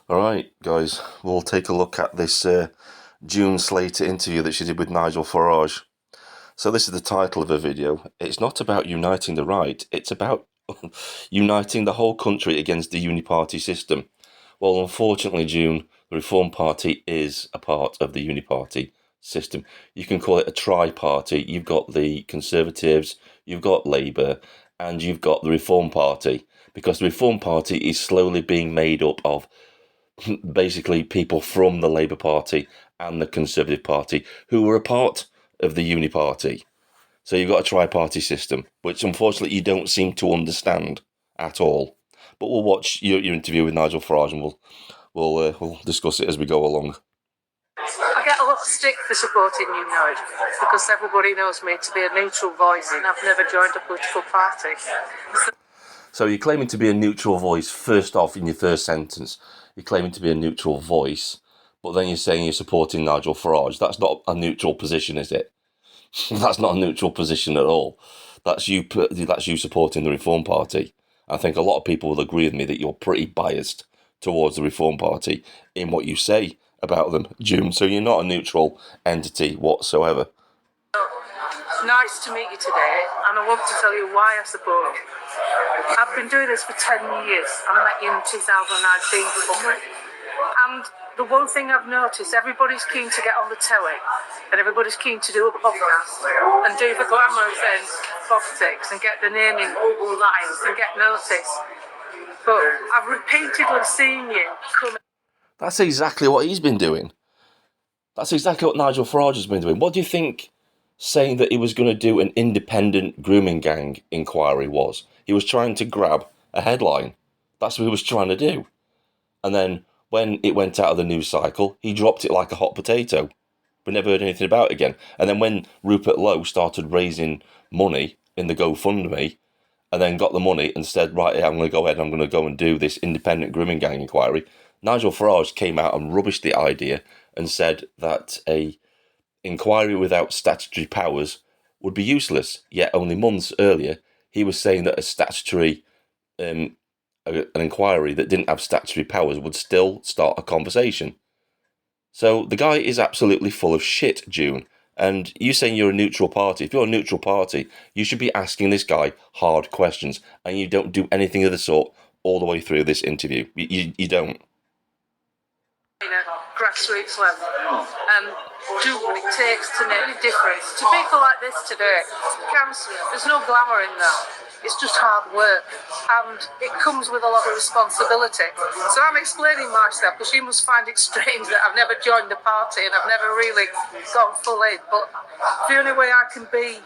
Alright, guys, we'll take a look at this June Slater interview that she did with Nigel Farage. So this is the title of her video. It's not about uniting the right, it's about uniting the whole country against the uniparty system. Well, unfortunately, June, the Reform Party is a part of the uniparty system. You can call it a tri-party. You've got the Conservatives, you've got Labour, and you've got the Reform Party, because the Reform Party is slowly being made up of basically people from the Labour Party and the Conservative Party who were a part of the Uni-Party. So you've got a tri-party system, which unfortunately you don't seem to understand at all. But we'll watch your interview with Nigel Farage and we'll discuss it as we go along. I get a lot of stick for supporting New Node because everybody knows me to be a neutral voice and I've never joined a political party. So you're claiming to be a neutral voice first off in your first sentence. You're claiming to be a neutral voice, but then you're saying you're supporting Nigel Farage. That's not a neutral position, is it? That's not a neutral position at all. That's you supporting the Reform Party. I think a lot of people will agree with me that you're pretty biased towards the Reform Party in what you say about them, June. So you're not a neutral entity whatsoever. Nice to meet you today, and I want to tell you why I support you. I've been doing this for 10 years. I met you in 2019 probably. And the one thing I've noticed, everybody's keen to get on the telly, and everybody's keen to do a podcast and do the glamorous end politics and get the naming rights and get notice. But I've repeatedly seen you come. That's exactly what he's been doing. That's exactly what Nigel Farage has been doing. What do you think saying that he was going to do an independent grooming gang inquiry was? He was trying to grab a headline. That's what he was trying to do. And then when it went out of the news cycle, he dropped it like a hot potato. We never heard anything about it again. And then when Rupert Lowe started raising money in the GoFundMe, and then got the money and said, right, I'm going to go ahead and I'm going to go and do this independent grooming gang inquiry, Nigel Farage came out and rubbished the idea and said that a inquiry without statutory powers would be useless. Yet only months earlier, he was saying that a statutory an inquiry that didn't have statutory powers would still start a conversation. So the guy is absolutely full of shit, June. And you saying you're a neutral party. If you're a neutral party, you should be asking this guy hard questions. And you don't do anything of the sort all the way through this interview. You don't. Grassroots level and do what it takes to make a difference. To people like this today, cancer, there's no glamour in that. It's just hard work and it comes with a lot of responsibility. So I'm explaining myself because you must find it strange that I've never joined the party and I've never really gone full in. But the only way I can be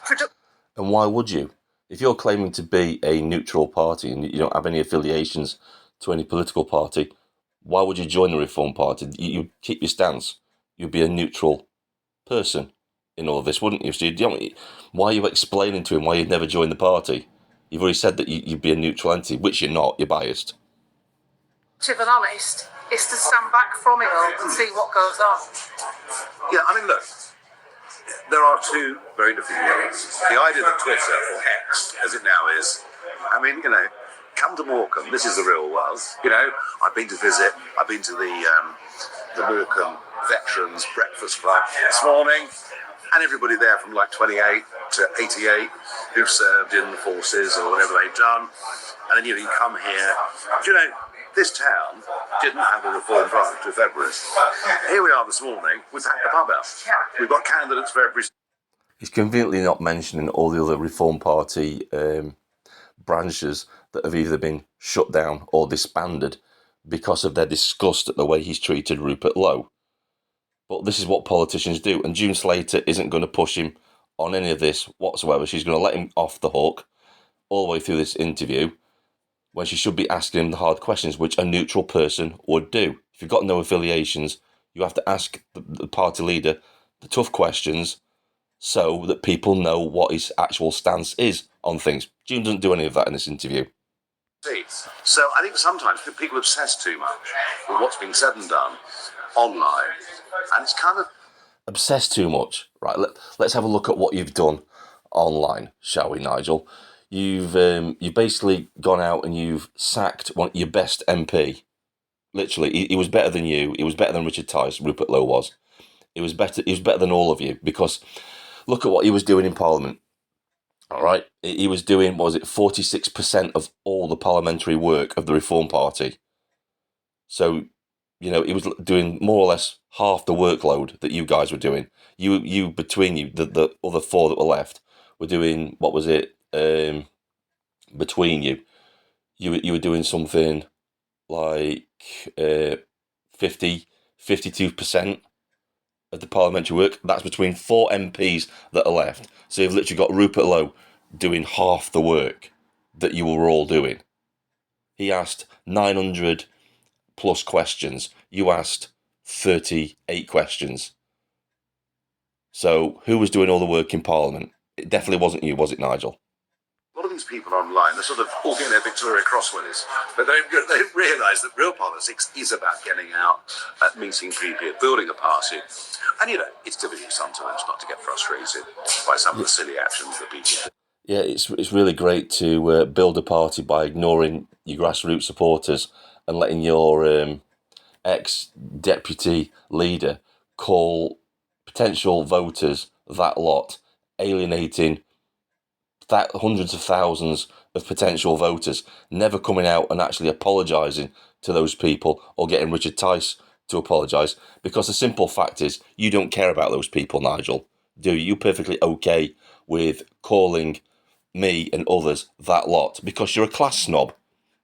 productive. And why would you? If you're claiming to be a neutral party and you don't have any affiliations to any political party, why would you join the Reform Party? You'd keep your stance. You'd be a neutral person in all of this, wouldn't you? So why are you explaining to him why you'd never join the party? You've already said that you'd be a neutral entity, which you're not. You're biased. And honest is to stand back from it all and see what goes on. Yeah, I mean, look, there are two very different worlds. The idea that Twitter, or X, as it now is, I mean, come to Morecambe. This is the real world. I've been to visit. I've been to the Morecambe Veterans Breakfast Club this morning, and everybody there from like 28 to 88 who've served in the forces or whatever they've done. And then you come here. This town didn't have a Reform Party to February. Here we are this morning. We've had the pub out. We've got candidates for every. He's conveniently not mentioning all the other Reform Party branches that have either been shut down or disbanded because of their disgust at the way he's treated Rupert Lowe. But this is what politicians do, and June Slater isn't going to push him on any of this whatsoever. She's going to let him off the hook all the way through this interview when she should be asking him the hard questions, which a neutral person would do. If you've got no affiliations, you have to ask the party leader the tough questions so that people know what his actual stance is on things. June doesn't do any of that in this interview. So I think sometimes people obsess too much with what's being said and done online, and it's kind of obsessed too much. Right, let's have a look at what you've done online, shall we, Nigel? You've basically gone out and you've sacked your best MP Literally, he was better than you. He was better than Richard Tice. Rupert Lowe was. He was better. He was better than all of you, because look at what he was doing in Parliament. All right, he was doing, what was it, 46% of all the parliamentary work of the Reform Party. So, he was doing more or less half the workload that you guys were doing. You between you, the other four that were left, were doing, what was it? Between you, you were doing something like 52% of the parliamentary work. That's between 4 MPs that are left. So you've literally got Rupert Lowe doing half the work that you were all doing. He asked 900 plus questions. You asked 38 questions. So who was doing all the work in Parliament? It definitely wasn't you, was it, Nigel? A lot of these people online, they're sort of all getting their Victoria Cross winners, but they don't realise that real politics is about getting out, meeting people, building a party. And, it's difficult sometimes not to get frustrated by some of the silly actions that people do. Yeah, it's really great to build a party by ignoring your grassroots supporters and letting your ex-deputy leader call potential voters that lot, alienating hundreds of thousands of potential voters, never coming out and actually apologising to those people or getting Richard Tice to apologise, because the simple fact is you don't care about those people, Nigel, do you? You're perfectly okay with calling me and others that lot because you're a class snob.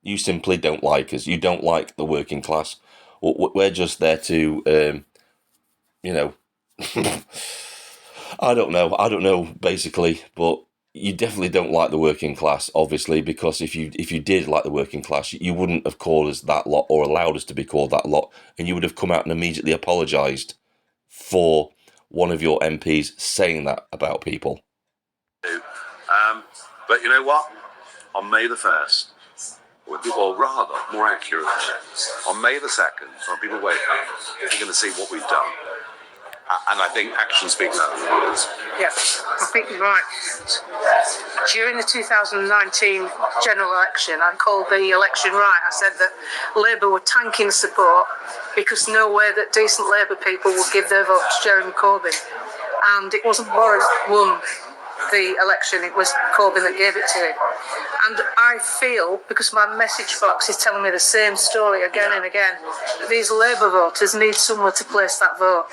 You simply don't like us. You don't like the working class. We're just there to, I don't know, basically, but you definitely don't like the working class, obviously, because if you did like the working class, you wouldn't have called us that lot or allowed us to be called that lot, and you would have come out and immediately apologised for one of your MPs saying that about people. But you know what? On May the 1st, or rather, more accurately, on May the 2nd, when people wake up, you're going to see what we've done. And I think actions speak louder than words. Yeah, I think you're right. During the 2019 general election, I called the election right. I said that Labour were tanking support because no way that decent Labour people would give their vote to Jeremy Corbyn. And it wasn't Boris won the election, it was Corbyn that gave it to him. And I feel, because my message box is telling me the same story again and again, these Labour voters need somewhere to place that vote.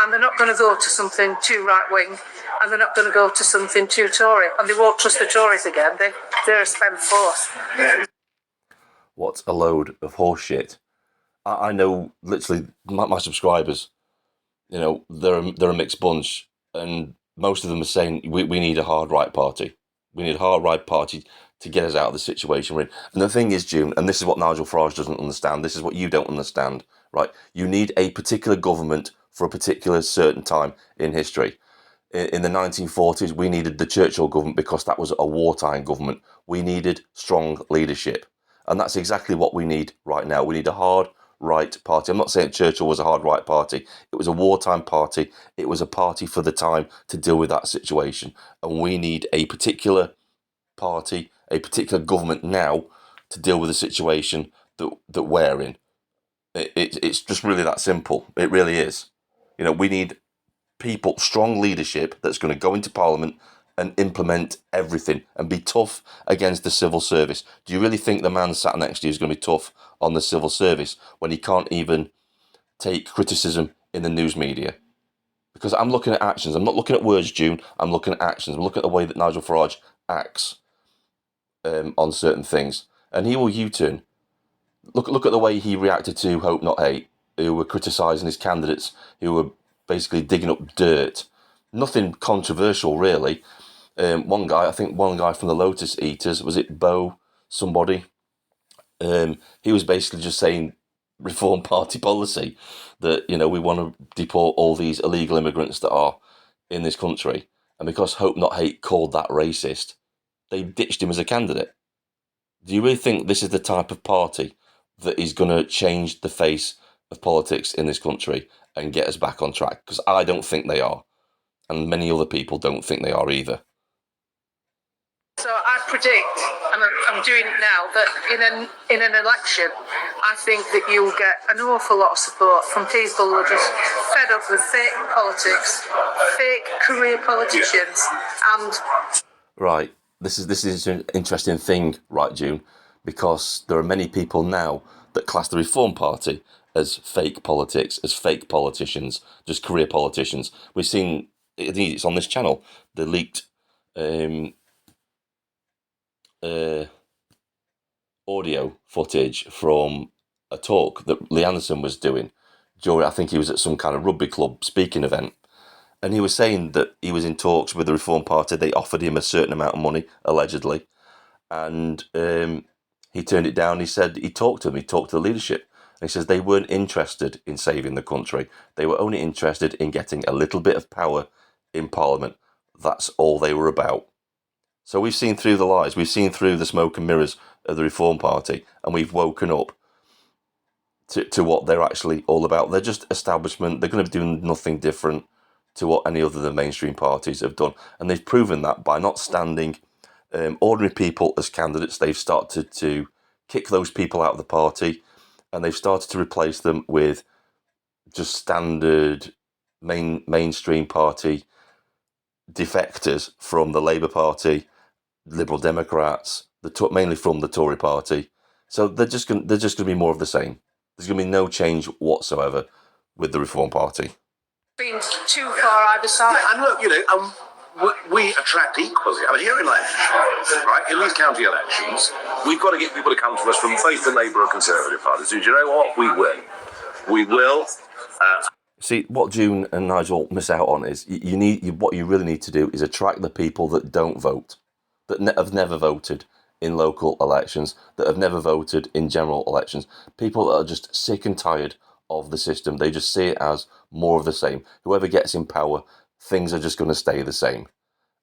And they're not going to go to something too right-wing, and they're not going to go to something too Tory. And they won't trust the Tories again. They're a spent force. What a load of horseshit. I know, literally, my subscribers, they're a mixed bunch, and most of them are saying we need a hard right party. We need a hard right party to get us out of the situation we're in. And the thing is, June, and this is what Nigel Farage doesn't understand, this is what you don't understand, right? You need a particular government for a particular certain time in history. In the 1940s, we needed the Churchill government because that was a wartime government. We needed strong leadership. And that's exactly what we need right now. We need a hard right party. I'm not saying Churchill was a hard right party. It was a wartime party. It was a party for the time to deal with that situation. And we need a particular party, a particular government now to deal with the situation that we're in. It's just really that simple. It really is. We need people, strong leadership that's going to go into Parliament and implement everything and be tough against the civil service. Do you really think the man sat next to you is going to be tough on the civil service when he can't even take criticism in the news media? Because I'm looking at actions. I'm not looking at words, June. I'm looking at actions. I'm looking at the way that Nigel Farage acts on certain things. And he will U-turn. Look at the way he reacted to Hope Not Hate, who were criticising his candidates, who were basically digging up dirt. Nothing controversial, really. One guy from the Lotus Eaters, was it Bo somebody? He was basically just saying Reform Party policy, that, we want to deport all these illegal immigrants that are in this country. And because Hope Not Hate called that racist, they ditched him as a candidate. Do you really think this is the type of party that is going to change the face of politics in this country and get us back on track? Because I don't think they are. And many other people don't think they are either. So I predict, and I'm doing it now, that in an election, I think that you'll get an awful lot of support from people who are just fed up with fake politics, fake career politicians, and Right. This is an interesting thing, right, June, because there are many people now that class the Reform Party as fake politics, as fake politicians, just career politicians. We've seen, I think it's on this channel, the leaked audio footage from a talk that Lee Anderson was doing during, I think he was at some kind of rugby club speaking event. And he was saying that he was in talks with the Reform Party. They offered him a certain amount of money, allegedly. And he turned it down. He said he talked to them. He talked to the leadership. And he says they weren't interested in saving the country. They were only interested in getting a little bit of power in Parliament. That's all they were about. So we've seen through the lies. We've seen through the smoke and mirrors of the Reform Party. And we've woken up to what they're actually all about. They're just establishment. They're going to be doing nothing different to what any other of the mainstream parties have done. And they've proven that by not standing ordinary people as candidates. They've started to kick those people out of the party, and they've started to replace them with just standard mainstream party defectors from the Labour Party, Liberal Democrats, mainly from the Tory Party. So they're just going to be more of the same. There's going to be no change whatsoever with the Reform Party. been too far either side. And look, we attract equally. I mean, here in Lancashire, right, in these county elections, we've got to get people to come to us from both the Labour and Conservative parties. Do you know what? We will. We will. See, what June and Nigel miss out on is what you really need to do is attract the people that don't vote, that have never voted in local elections, that have never voted in general elections. People that are just sick and tired of the system. They just see it as more of the same. Whoever gets in power, things are just going to stay the same.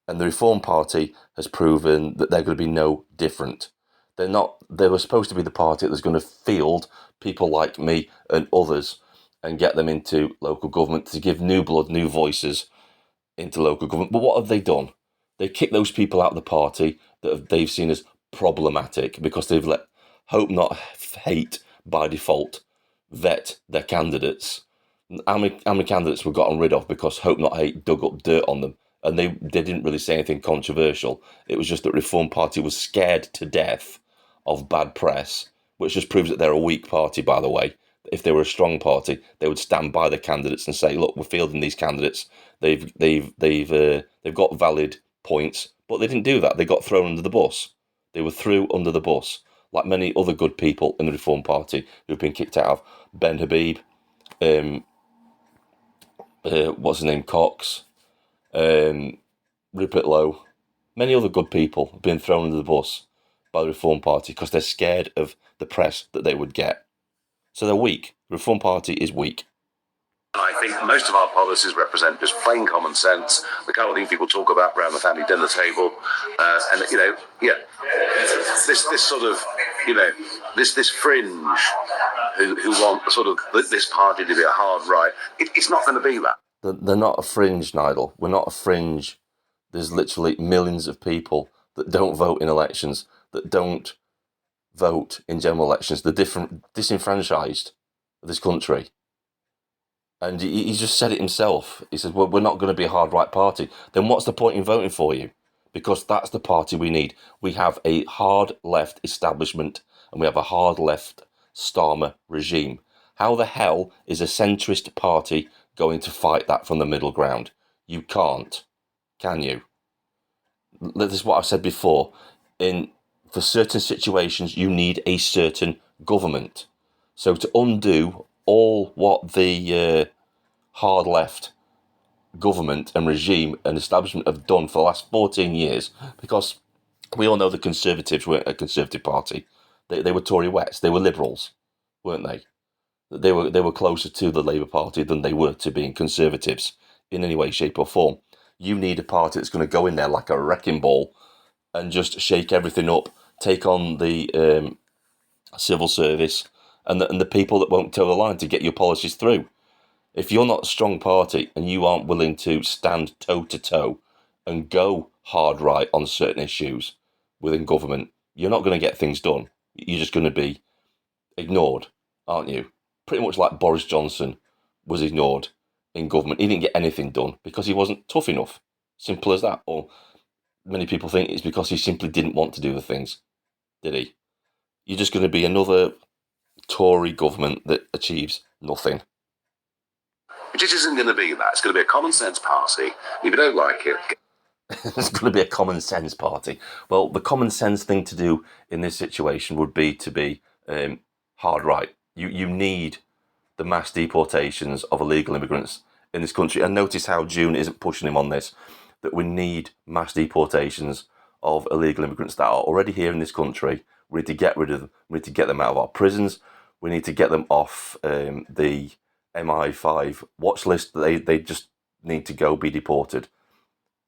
And the Reform Party has proven that they're going to be no different. They were supposed to be the party that's going to field people like me and others and get them into local government, to give new blood, new voices into local government. But what have they done? They've kicked those people out of the party that they've seen as problematic, because they've let hope not hate by default vet their candidates. How many candidates were gotten rid of because hope not hate dug up dirt on them, and they didn't really say anything controversial. It was just that Reform Party was scared to death of bad press, which just proves that they're a weak party, by the way. If they were a strong party, they would stand by the candidates and say, look, we're fielding these candidates. They've got valid points, but they didn't do that. They got thrown under the bus. They were threw under the bus, like many other good people in the Reform Party who've been kicked out of. Ben Habib, what's his name, Cox, Rupert Lowe, many other good people have been thrown under the bus by the Reform Party because they're scared of the press that they would get. So they're weak. The Reform Party is weak. I think most of our policies represent just plain common sense, the kind of thing people talk about around the family dinner table, and this sort of, this fringe who want sort of this party to be a hard right. It's not going to be that. They're not a fringe, Nigel. We're not a fringe. There's literally millions of people that don't vote in elections, that don't vote in general elections. They're disenfranchised of this country. And he just said it himself. He said, well, we're not going to be a hard right party. Then what's the point in voting for you? Because that's the party we need. We have a hard left establishment and we have a hard left Starmer regime. How the hell is a centrist party going to fight that from the middle ground? You can't, can you? This is what I've said before. For certain situations, you need a certain government. So to undo all what the hard left government and regime and establishment have done for the last 14 years, because we all know the Conservatives weren't a Conservative party. They were Tory wets. They were Liberals, weren't they? They were closer to the Labour Party than they were to being Conservatives in any way, shape or form. You need a party that's going to go in there like a wrecking ball and just shake everything up, take on the civil service and the people that won't toe the line to get your policies through. If you're not a strong party and you aren't willing to stand toe-to-toe and go hard right on certain issues, within government, you're not going to get things done. You're just going to be ignored, aren't you? Pretty much like Boris Johnson was ignored in government. He didn't get anything done because he wasn't tough enough. Simple as that. Or many people think it's because he simply didn't want to do the things, did he? You're just going to be another Tory government that achieves nothing. It just isn't going to be that. It's going to be a common sense party. If you don't like it, It's going to be a common sense party. Well, the common sense thing to do in this situation would be to be hard right. You need the mass deportations of illegal immigrants in this country. And notice how June isn't pushing him on this, that we need mass deportations of illegal immigrants that are already here in this country. We need to get rid of them. We need to get them out of our prisons. We need to get them off the MI5 watch list. They just need to go be deported.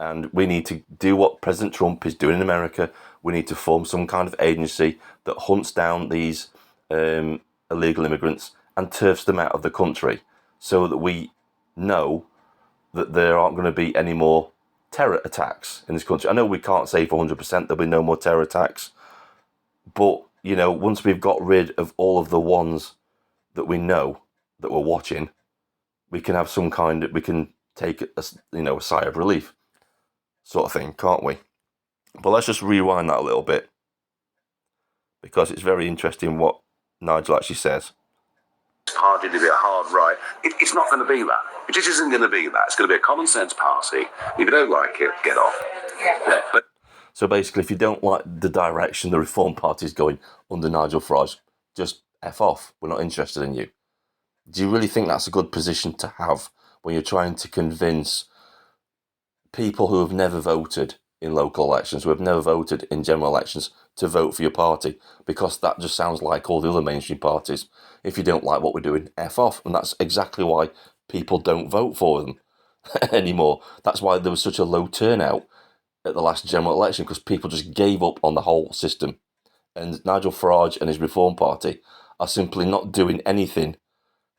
And we need to do what President Trump is doing in America. We need to form some kind of agency that hunts down these illegal immigrants and turfs them out of the country so that we know that there aren't going to be any more terror attacks in this country. I know we can't say for 100% there'll be no more terror attacks, but, you know, once we've got rid of all of the ones that we know that we're watching, we can have some kind of, we can take a sigh of relief sort of thing, can't we? But let's just rewind that a little bit, because it's very interesting what Nigel actually says. party to be a hard right. It's not going to be that. It just isn't going to be that. It's going to be a common sense party. If you don't like it, get off. Yeah. But so basically, if you don't like the direction the Reform Party is going under Nigel Farage, just F off. We're not interested in you. Do you really think that's a good position to have when you're trying to convince people who have never voted in local elections, who have never voted in general elections, to vote for your party? Because that just sounds like all the other mainstream parties. If you don't like what we're doing, F off. And that's exactly why people don't vote for them anymore. That's why there was such a low turnout at the last general election, because people just gave up on the whole system. And Nigel Farage and his Reform Party are simply not doing anything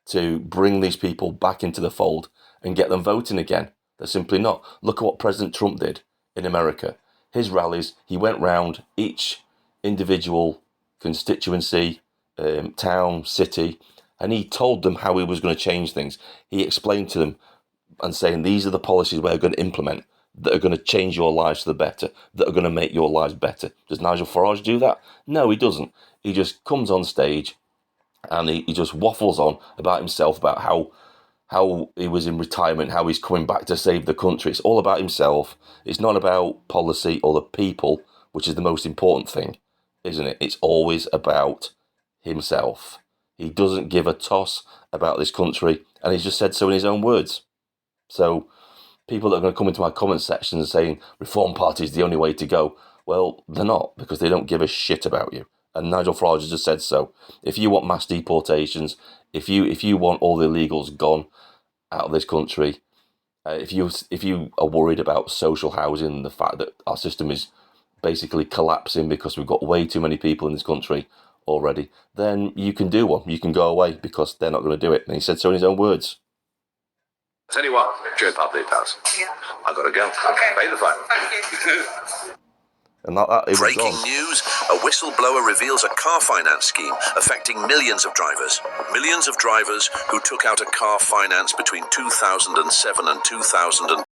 to bring these people back into the fold and get them voting again. They're simply not. Look at what President Trump did in America. His rallies, he went round each individual constituency, town, city, and he told them how he was going to change things. He explained to them and saying, these are the policies we're going to implement that are going to change your lives for the better, that are going to make your lives better. Does Nigel Farage do that? No, he doesn't. He just comes on stage and he just waffles on about himself, about how he was in retirement, how he's coming back to save the country. It's all about himself. It's not about policy or the people, which is the most important thing, isn't it? It's always about himself. He doesn't give a toss about this country, and he's just said so in his own words. So people that are going to come into my comment section saying Reform Party is the only way to go, well, they're not, because they don't give a shit about you. And Nigel Farage has just said so. If you want mass deportations, if you want all the illegals gone out of this country, if you are worried about social housing, the fact that our system is basically collapsing because we've got way too many people in this country already, then you can do one. You can go away, because they're not going to do it. And he said so in his own words. tell you what, Joe Public does. Yeah. I've got to go. Okay. Pay the fine. Thank you. And that it was Breaking gone. news, a whistleblower reveals a car finance scheme affecting millions of drivers. Millions of drivers who took out a car finance between 2007 and 2000.